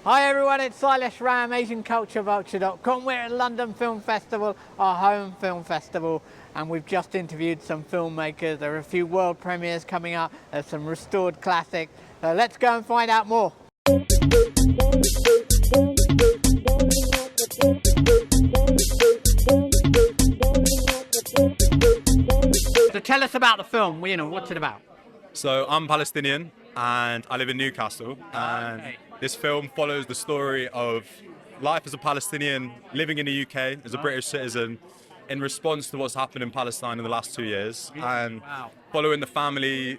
Hi everyone, it's Sailesh Ram, AsianCultureVulture.com. We're at London Film Festival, our home film festival, and we've just interviewed some filmmakers. There are a few world premieres coming up, there's some restored classics. So let's go and find out more. So tell us about the film, what's it about? So I'm Palestinian and I live in Newcastle, and this film follows the story of life as a Palestinian living in the UK as a British citizen in response to what's happened in Palestine in the last 2 years, and following the family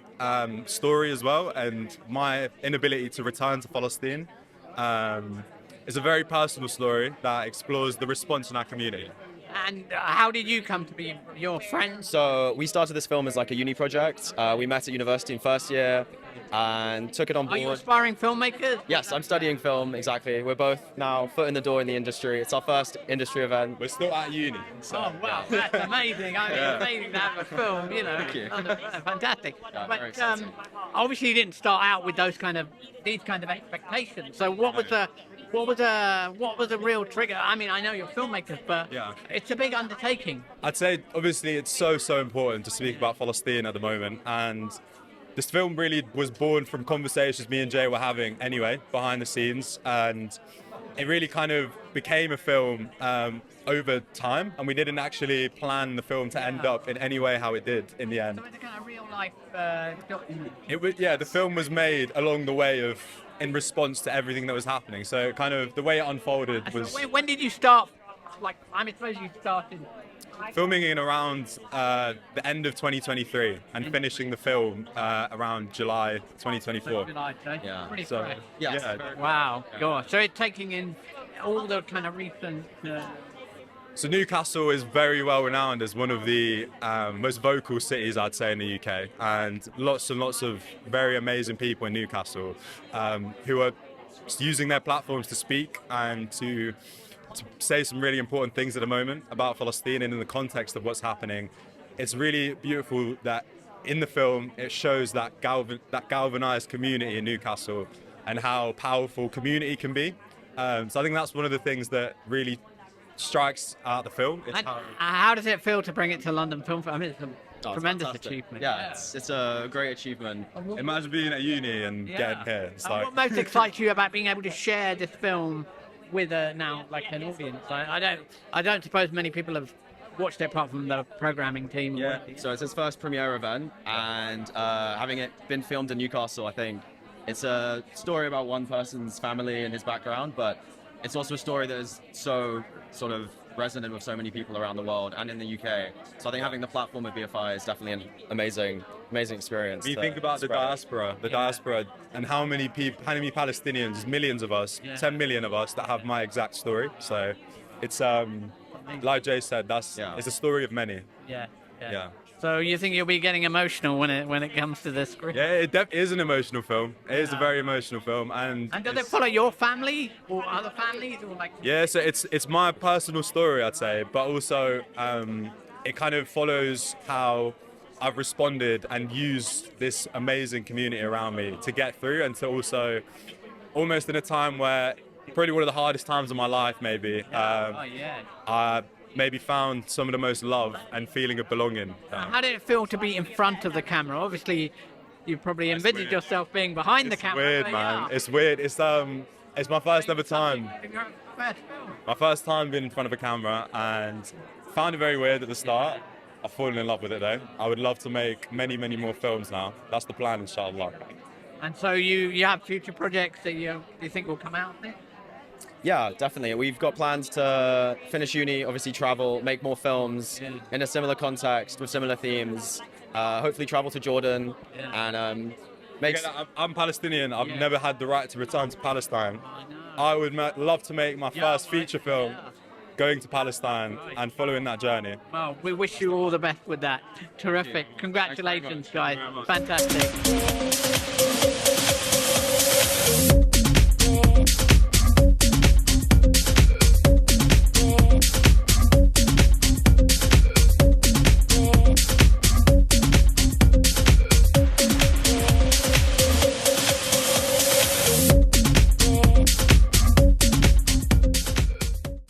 story as well, and my inability to return to Palestine. It's a very personal story that explores the response in our community. And how did you come to be your friends? So we started this film as like a uni project. We met at university in first year and took it on board. Are you aspiring filmmakers? Yes, I'm studying film, exactly. We're both now foot in the door in the industry. It's our first industry event. We're still at uni. So. Oh wow, that's amazing. I mean, it's amazing to have a film, Thank you. Fantastic. Yeah, very But exciting. obviously you didn't start out with these kind of expectations. So what was the real trigger? I mean, I know you're filmmakers, but it's a big undertaking. I'd say obviously it's so important to speak about Palestine at the moment, and this film really was born from conversations me and Jay were having anyway behind the scenes, and it really kind of became a film over time, and we didn't actually plan the film to end up in any way how it did in the end. So it's a kind of real life document. It was, the film was made along the way of in response to everything that was happening. So kind of the way it unfolded was... So when did you start? Like, I suppose you started... Filming in around the end of 2023 and finishing the film around July 2024. July, Yeah. Pretty So, fresh. Yes. Wow, gosh. So it's taking in all the kind of recent... So Newcastle is very well renowned as one of the most vocal cities, I'd say, in the UK, and lots of very amazing people in Newcastle who are using their platforms to speak and to say some really important things at the moment about Palestine and in the context of what's happening. It's really beautiful that in the film it shows that galvanized community in Newcastle and how powerful community can be. So I think that's one of the things that really strikes out the film. It's How does it feel to bring it to London Film Festival? I mean, it's a tremendous fantastic. achievement. Yeah, it's a great achievement. Imagine being at uni and getting here. It's like, What most excites you about being able to share this film with now like an audience? I don't suppose many people have watched it apart from the programming team. Yeah, so it's his first premiere event, and having it been filmed in Newcastle, I think it's a story about one person's family and his background, but it's also a story that is so sort of resonant with so many people around the world and in the UK. So I think having the platform at BFI is definitely an amazing experience. when you think about the diaspora and how many Palestinians, millions of us, 10 million of us that have my exact story. So it's like Jay said, it's a story of many. Yeah. So you think you'll be getting emotional when it comes to this screen? Yeah, it is an emotional film. It is a very emotional film, and does it follow your family or other families or like? yeah, so it's my personal story, I'd say, but also it kind of follows how I've responded and used this amazing community around me to get through, and to also almost in a time where probably one of the hardest times of my life, maybe. I maybe found some of the most love and feeling of belonging. How did it feel to be in front of the camera? Obviously, you probably envisaged yourself being behind the camera. It's weird, man. It's weird. It's my first ever time. My first time being in front of a camera, and found it very weird at the start. I've fallen in love with it though. I would love to make many more films now. That's the plan, inshallah. And so you have future projects that you think will come out there? Yeah, definitely. We've got plans to finish uni, obviously travel, make more films in a similar context with similar themes. Hopefully travel to Jordan and make... Again, I'm Palestinian. I've never had the right to return to Palestine. I would love to make my first feature film going to Palestine and following that journey. Well, we wish you all the best with that. Terrific. Congratulations, guys. Fantastic.